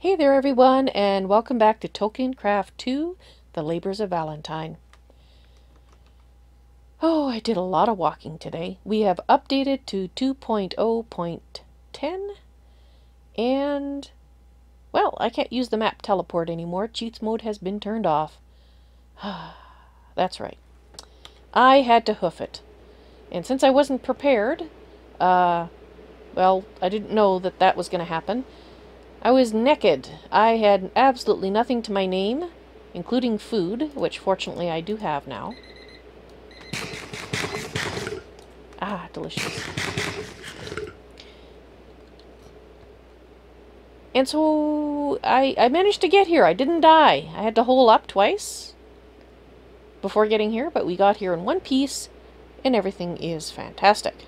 Hey there everyone, and welcome back to Tolkiencraft II, The Labors of Valentine. Oh, I did a lot of walking today. We have updated to 2.0.10, and, well, I can't use the map teleport anymore. Cheats mode has been turned off. That's right. I had to hoof it. And since I wasn't prepared, well, I didn't know that that was going to happen. I was naked. I had absolutely nothing to my name, including food, which fortunately I do have now. Ah, delicious. And so I managed to get here. I didn't die. I had to hole up twice before getting here, but we got here in one piece, and everything is fantastic.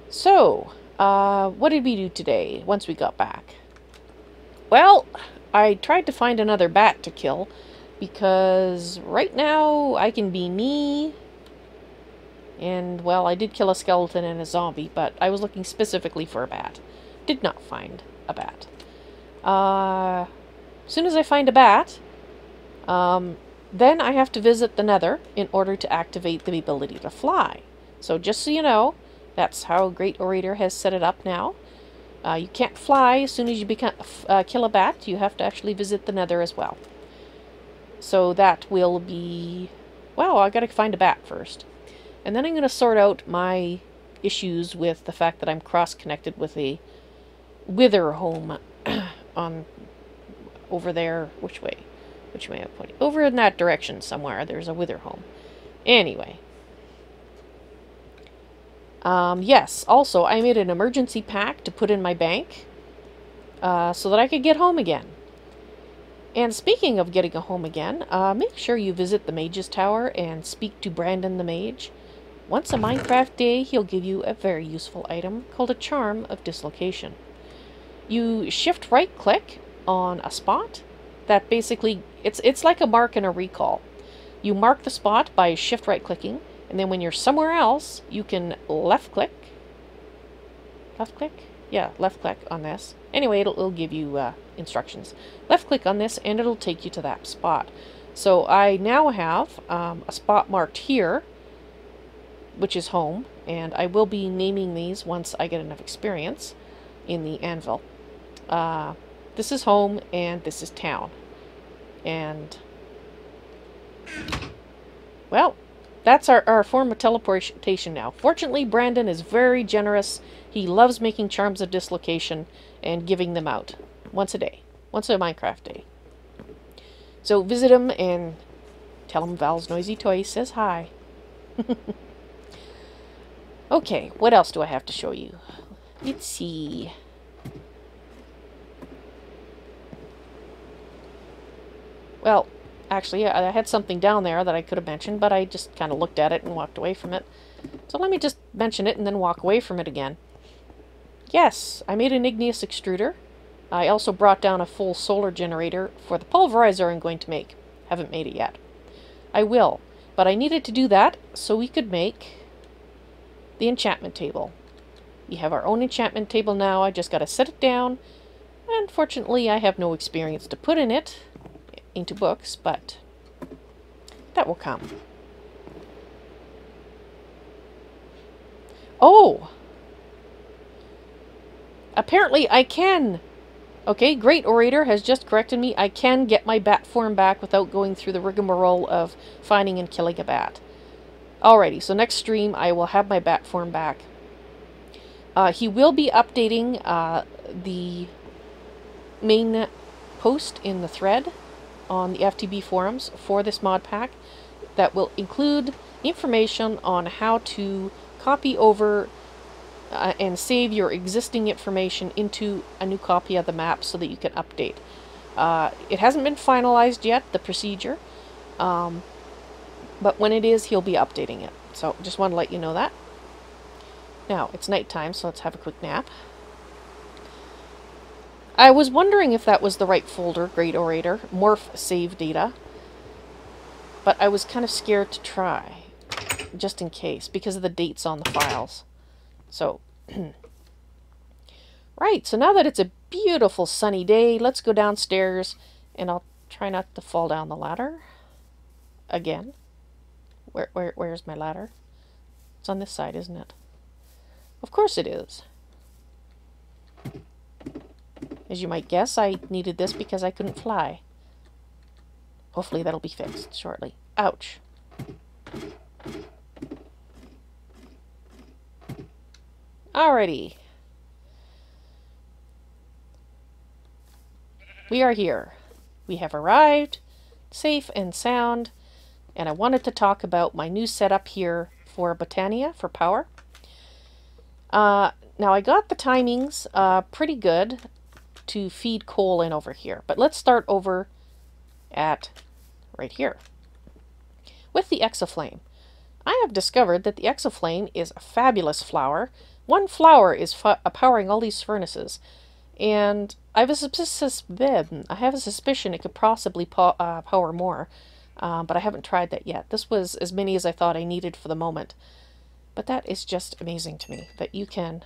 So, what did we do today once we got back? Well, I tried to find another bat to kill because right now I can be me. And, well, I did kill a skeleton and a zombie, but I was looking specifically for a bat. Did not find a bat. As soon as I find a bat, then I have to visit the Nether in order to activate the ability to fly. So just so you know, that's how Great Orator has set it up now. You can't fly as soon as you kill a bat. You have to actually visit the Nether as well. So that will be... Well, I gotta find a bat first. And then I'm going to sort out my issues with the fact that I'm cross-connected with a wither home on over there. Which way? Which way am I pointing? Over in that direction somewhere. There's a wither home. Anyway. Yes, also, I made an emergency pack to put in my bank so that I could get home again. And speaking of getting a home again, make sure you visit the Mage's Tower and speak to Brandon the Mage. Once a Minecraft day, he'll give you a very useful item called a Charm of Dislocation. You shift right-click on a spot that basically, it's like a mark and a recall. You mark the spot by shift right-clicking, and then when you're somewhere else, you can left-click. Left-click? Yeah, left-click on this. Anyway, it'll give you instructions. Left-click on this, and it'll take you to that spot. So I now have a spot marked here, which is home, and I will be naming these once I get enough experience in the anvil. This is home, and this is town. And, well, that's our form of teleportation now. Fortunately, Brandon is very generous. He loves making Charms of Dislocation and giving them out once a day. Once a Minecraft day. So visit him and tell him Vals NoisyToys says hi. Okay, what else do I have to show you? Let's see. Well, actually, I had something down there that I could have mentioned, but I just kind of looked at it and walked away from it. So let me just mention it and then walk away from it again. Yes, I made an igneous extruder. I also brought down a full solar generator for the pulverizer I'm going to make. Haven't made it yet. I will, but I needed to do that so we could make the enchantment table. We have our own enchantment table now. I just got to set it down. Unfortunately, I have no experience to put in it into books, but that will come. Oh! Apparently I can. Okay, Great Orator has just corrected me. I can get my bat form back without going through the rigmarole of finding and killing a bat. Alrighty, so next stream I will have my bat form back. He will be updating the main post in the thread on the FTB forums for this mod pack that will include information on how to copy over and save your existing information into a new copy of the map so that you can update. It hasn't been finalized yet, the procedure. But when it is, he'll be updating it. So, just want to let you know that. Now, it's nighttime, so let's have a quick nap. I was wondering if that was the right folder, Great Orator, Morph Save Data. But I was kind of scared to try, just in case, because of the dates on the files. So, right, so now that it's a beautiful sunny day. Let's go downstairs, and I'll try not to fall down the ladder again. Where's my ladder? It's on this side, isn't it? Of course it is. As you might guess, I needed this because I couldn't fly. Hopefully that'll be fixed shortly. Ouch. Alrighty. We are here. We have arrived, safe and sound, and I wanted to talk about my new setup here for Botania for power. Now I got the timings pretty good to feed coal in over here, but let's start over at right here with the Exaflame. I have discovered that the Exaflame is a fabulous flower. One flower is powering all these furnaces, and I have a suspicion it could possibly power more, but I haven't tried that yet. This was as many as I thought I needed for the moment. But that is just amazing to me, that you can...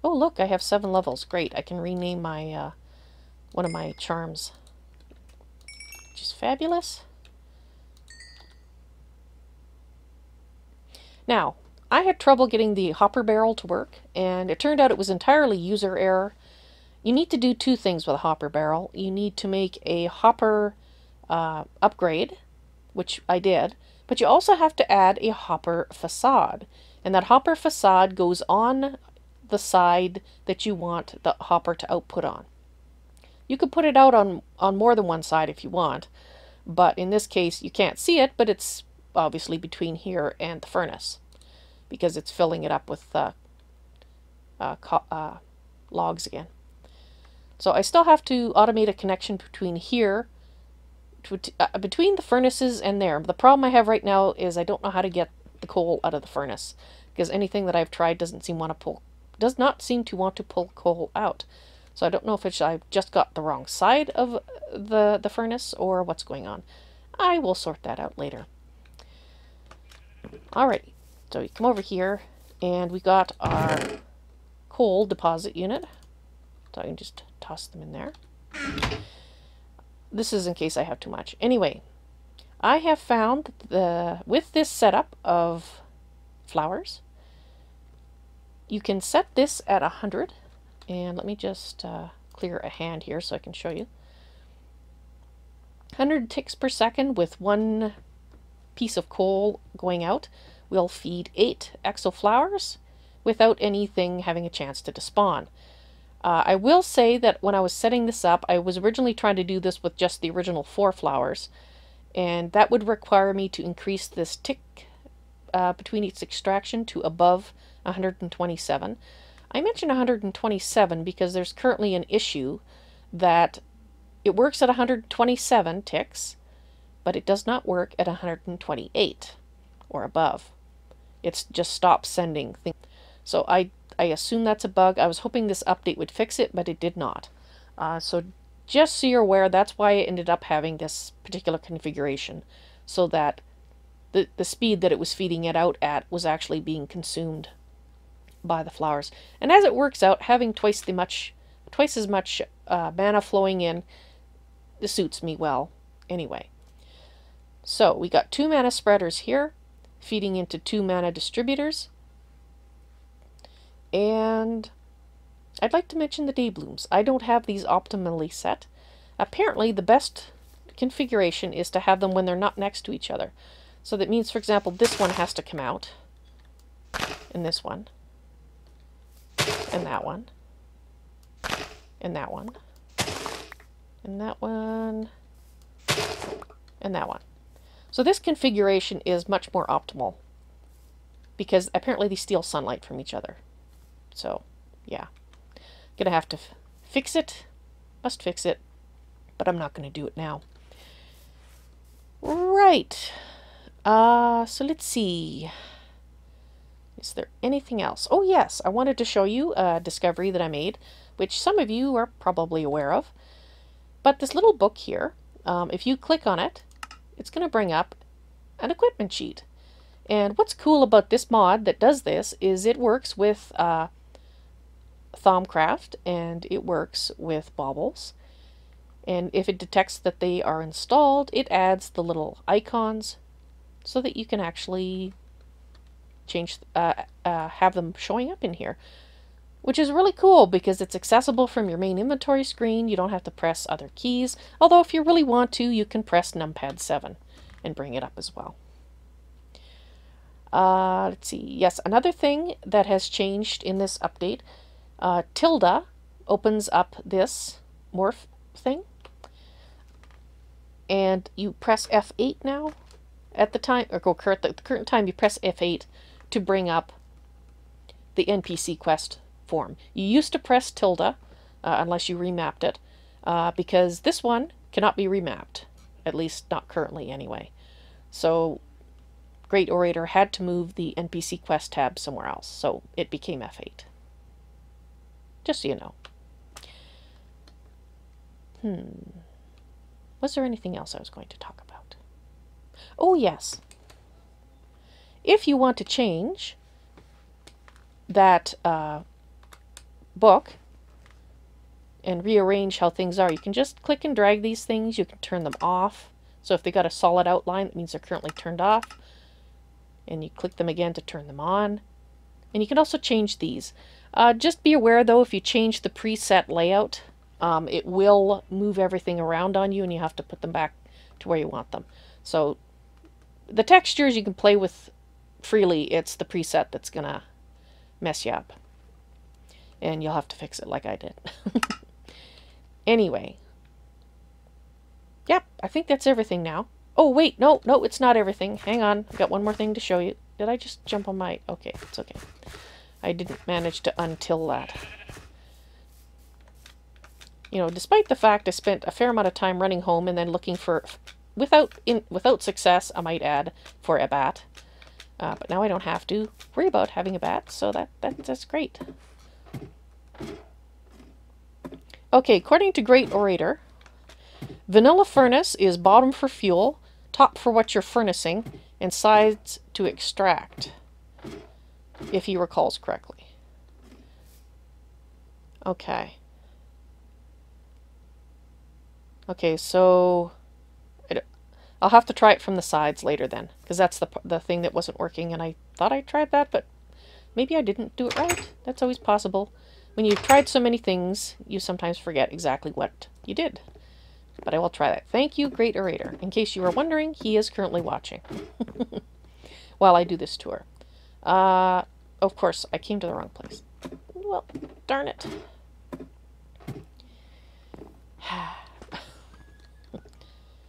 Oh, look, I have 7 levels. Great, I can rename my one of my charms. Which is fabulous. Now, I had trouble getting the hopper barrel to work, and it turned out it was entirely user error. You need to do 2 things with a hopper barrel. You need to make a hopper upgrade, which I did, but you also have to add a hopper facade. And that hopper facade goes on the side that you want the hopper to output on. You could put it out on more than one side if you want, but in this case you can't see it, but it's obviously between here and the furnace because it's filling it up with logs again. So I still have to automate a connection between here, between the furnaces and there. The problem I have right now is I don't know how to get the coal out of the furnace, because anything that I've tried does not seem to want to pull coal out. So I don't know if I've just got the wrong side of the furnace or what's going on. I will sort that out later. Alrighty, so we come over here and we got our coal deposit unit. So I can just toss them in there. This is in case I have too much. Anyway, I have found with this setup of flowers, you can set this at 100. And let me just clear a hand here so I can show you. 100 ticks per second with 1 piece of coal going out will feed 8 exoflowers without anything having a chance to despawn. I will say that when I was setting this up, I was originally trying to do this with just the original 4 flowers, and that would require me to increase this tick between each extraction to above 127. I mentioned 127 because there's currently an issue that it works at 127 ticks, but it does not work at 128 or above. It just stops sending things. So I assume that's a bug. I was hoping this update would fix it, but it did not. So just so you're aware, that's why I ended up having this particular configuration, so that the speed that it was feeding it out at was actually being consumed by the flowers. And as it works out, having twice as much mana flowing in, this suits me well anyway. So we got 2 mana spreaders here, feeding into 2 mana distributors. And I'd like to mention the day blooms. I don't have these optimally set. Apparently the best configuration is to have them when they're not next to each other. So that means, for example, this one has to come out, and this one, and that one, and that one, and that one, and that one. So this configuration is much more optimal because apparently they steal sunlight from each other. So, yeah. Gonna have to fix it. Must fix it. But I'm not gonna do it now. Right. So let's see. Is there anything else? Oh yes, I wanted to show you a discovery that I made, which some of you are probably aware of. But this little book here, if you click on it, it's going to bring up an equipment sheet. And what's cool about this mod that does this is it works with Thaumcraft, and it works with baubles. And if it detects that they are installed, it adds the little icons so that you can actually change, have them showing up in here, which is really cool because it's accessible from your main inventory screen. You don't have to press other keys, although if you really want to, you can press numpad 7 and bring it up as well. Let's see. Yes, another thing that has changed in this update, Tilda opens up this morph thing, and you press F8 now. At the time, or the current time, you press F8 to bring up the NPC quest form. You used to press tilde, unless you remapped it, because this one cannot be remapped, at least not currently anyway. So Great Orator had to move the NPC quest tab somewhere else, so it became F8. Just so you know. Was there anything else I was going to talk about? Oh yes. If you want to change that book and rearrange how things are, you can just click and drag these things. You can turn them off. So if they got a solid outline, that means they're currently turned off. And you click them again to turn them on. And you can also change these. Just be aware though, if you change the preset layout, it will move everything around on you and you have to put them back to where you want them. So the textures you can play with freely. It's the preset that's gonna mess you up. And you'll have to fix it like I did. Anyway. Yep, I think that's everything now. Oh, wait, no, it's not everything. Hang on, I've got one more thing to show you. Did I just jump on my... Okay, it's okay. I didn't manage to untill that. You know, despite the fact I spent a fair amount of time running home and then looking for... Without success, I might add, for a bat. But now I don't have to worry about having a bat, so that's great. Okay, according to Great Orator, vanilla furnace is bottom for fuel, top for what you're furnacing, and sides to extract, if he recalls correctly. Okay. Okay, so I'll have to try it from the sides later then, because that's the thing that wasn't working, and I thought I tried that, but maybe I didn't do it right. That's always possible. When you've tried so many things, you sometimes forget exactly what you did. But I will try that. Thank you, Great Orator. In case you were wondering, he is currently watching while I do this tour. Of course, I came to the wrong place. Well, darn it.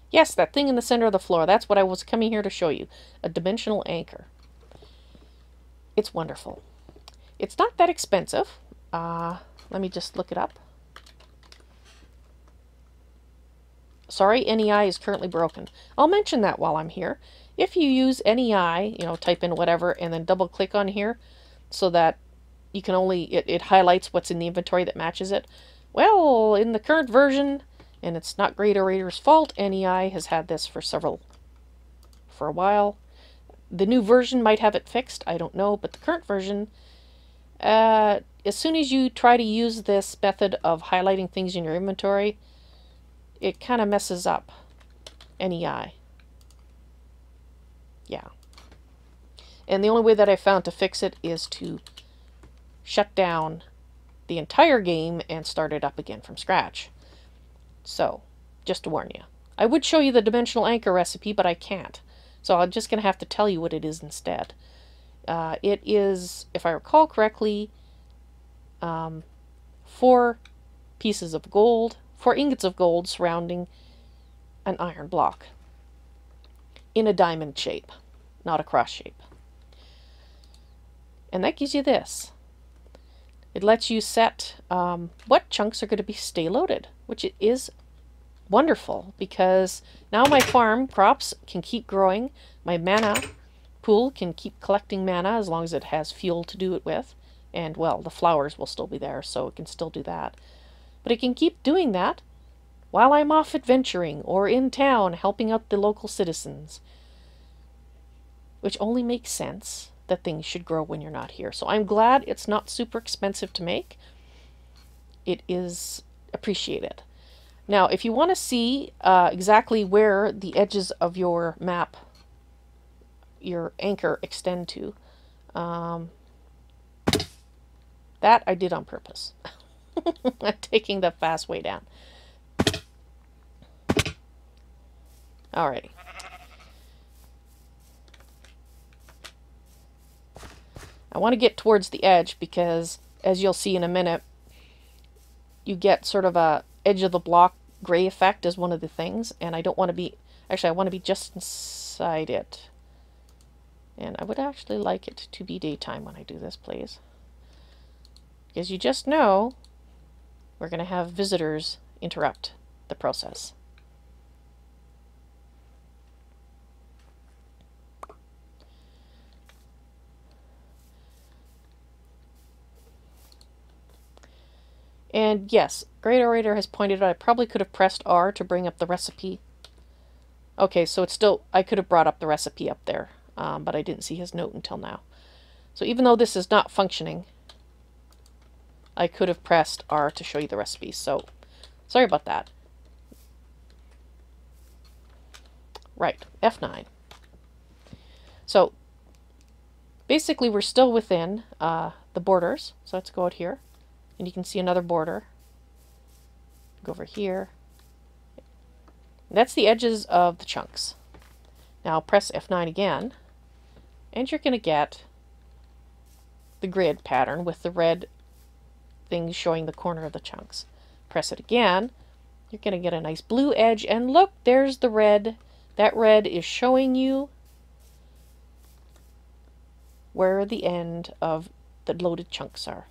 Yes, that thing in the center of the floor. That's what I was coming here to show you. A dimensional anchor. It's wonderful. It's not that expensive. Let me just look it up. Sorry, NEI is currently broken. I'll mention that while I'm here. If you use NEI, you know, type in whatever and then double click on here so that you can only, it highlights what's in the inventory that matches it. Well, in the current version, and it's not Great Orator's fault, NEI has had this for a while. The new version might have it fixed, I don't know, but the current version, as soon as you try to use this method of highlighting things in your inventory, it kind of messes up NEI. Yeah. And the only way that I found to fix it is to shut down the entire game and start it up again from scratch. So, just to warn you. I would show you the dimensional anchor recipe, but I can't. So I'm just going to have to tell you what it is instead. It is, if I recall correctly, 4 pieces of gold, 4 ingots of gold surrounding an iron block in a diamond shape, not a cross shape. And that gives you this. It lets you set what chunks are going to stay loaded, which is wonderful because now my farm crops can keep growing. My mana pool can keep collecting mana as long as it has fuel to do it with. And, well, the flowers will still be there, so it can still do that. But it can keep doing that while I'm off adventuring or in town helping out the local citizens. Which only makes sense that things should grow when you're not here. So I'm glad it's not super expensive to make. it is appreciated. Now, if you want to see exactly where the edges of your map, your anchor, extend to, that I did on purpose. I'm taking the fast way down. Alrighty. I want to get towards the edge because, as you'll see in a minute, you get sort of a edge of the block gray effect as one of the things, and I don't want to be, actually I want to be just inside it. And I would actually like it to be daytime when I do this, please. Because you just know we're going to have visitors interrupt the process. And yes, Great Orator has pointed out I probably could have pressed R to bring up the recipe. Okay, so it's still, I could have brought up the recipe up there, but I didn't see his note until now. So even though this is not functioning, I could have pressed R to show you the recipe. So sorry about that. Right, F9. So basically we're still within the borders. So let's go out here. And you can see another border. Go over here. That's the edges of the chunks. Now press F9 again, and you're going to get the grid pattern with the red things showing the corner of the chunks. Press it again, you're going to get a nice blue edge, and look, there's the red. That red is showing you where the end of the loaded chunks are.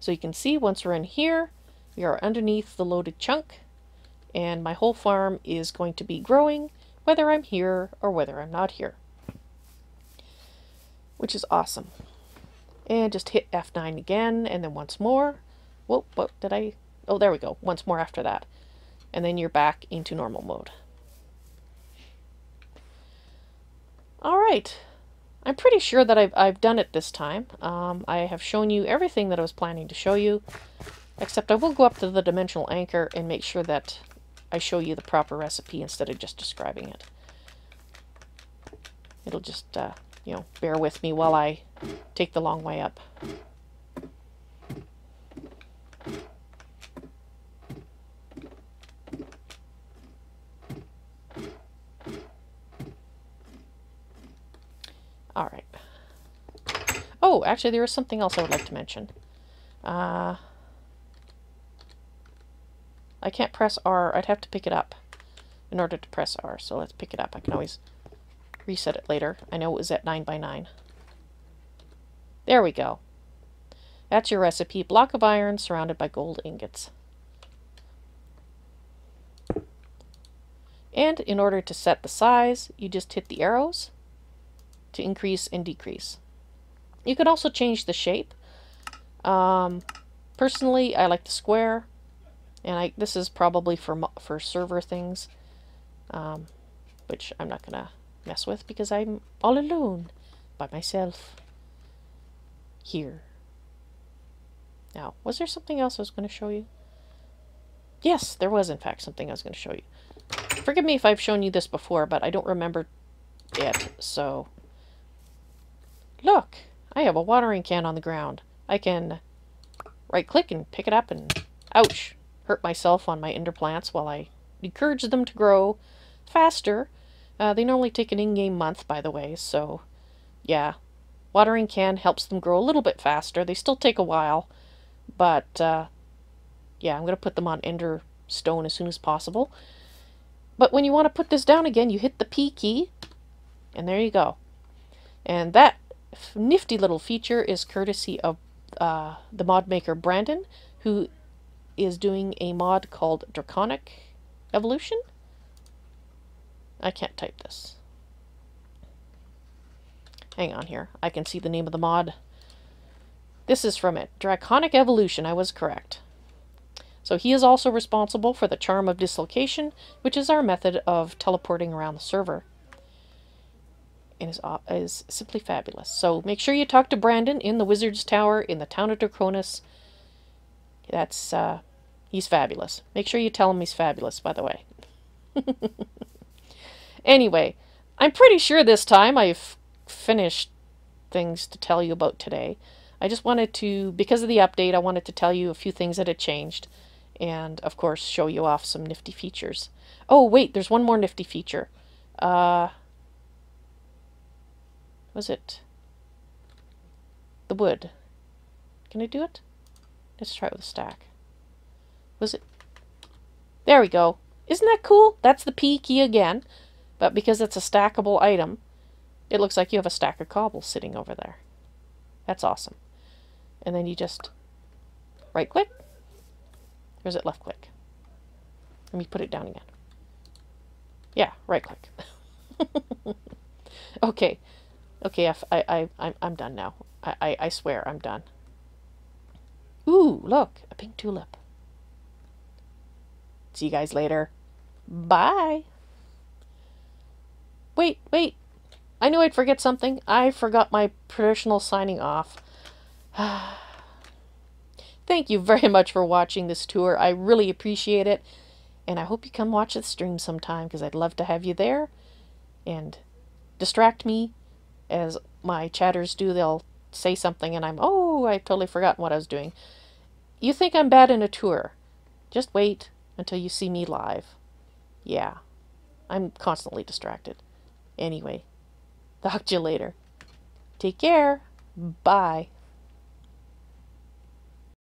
So you can see once we're in here, we are underneath the loaded chunk, and my whole farm is going to be growing whether I'm here or whether I'm not here, which is awesome. And just hit F9 again, and then once more. Whoa, what did I? Oh, there we go. Once more after that. And then you're back into normal mode. All right. I'm pretty sure that I've done it this time. I have shown you everything that I was planning to show you, except I will go up to the dimensional anchor and make sure that I show you the proper recipe instead of just describing it. It'll just, you know, bear with me while I take the long way up. All right. Oh, actually, there is something else I would like to mention. I can't press R. I'd have to pick it up in order to press R. So let's pick it up. I can always reset it later. I know it was at 9 by 9. There we go. That's your recipe. Block of iron surrounded by gold ingots. And in order to set the size, you just hit the arrows to increase and decrease. You could also change the shape. Personally, I like the square, and this is probably for server things, which I'm not gonna mess with because I'm all alone by myself here. Now, was there something else I was going to show you? Yes, there was in fact something I was going to show you. Forgive me if I've shown you this before, but I don't remember it, so look, I have a watering can on the ground. I can right click and pick it up and, ouch, hurt myself on my ender plants while I encourage them to grow faster. They normally take an in-game month, by the way, so yeah, watering can helps them grow a little bit faster. They still take a while, but yeah, I'm going to put them on ender stone as soon as possible. But when you want to put this down again, you hit the P key, and there you go. And that nifty little feature is courtesy of the mod maker Brandon, who is doing a mod called Draconic Evolution. I can't type this. Hang on here. I can see the name of the mod. This is from it. Draconic Evolution. I was correct. So he is also responsible for the Charm of Dislocation, which is our method of teleporting around the server. And is simply fabulous. So make sure you talk to Brandon in the Wizard's Tower in the town of Draconis. That's, he's fabulous. Make sure you tell him he's fabulous, by the way. Anyway, I'm pretty sure this time I've finished things to tell you about today. I just wanted to, because of the update, I wanted to tell you a few things that had changed. And, of course, show you off some nifty features. Oh, wait, there's one more nifty feature. Was it the wood? Can I do it? Let's try it with a stack. Was it? There we go. Isn't that cool? That's the P key again. But because it's a stackable item, it looks like you have a stack of cobble sitting over there. That's awesome. And then you just right click. Or is it left click? Let me put it down again. Yeah, right click. Okay. Okay, I'm done now. I swear I'm done. Ooh, look, a pink tulip. See you guys later. Bye. Wait. I knew I'd forget something. I forgot my traditional signing off. Thank you very much for watching this tour. I really appreciate it. And I hope you come watch the stream sometime, because I'd love to have you there. And distract me, as my chatters do. They'll say something and I've totally forgotten what I was doing. You think I'm bad in a tour. Just wait until you see me live. Yeah, I'm constantly distracted. Anyway, talk to you later. Take care. Bye.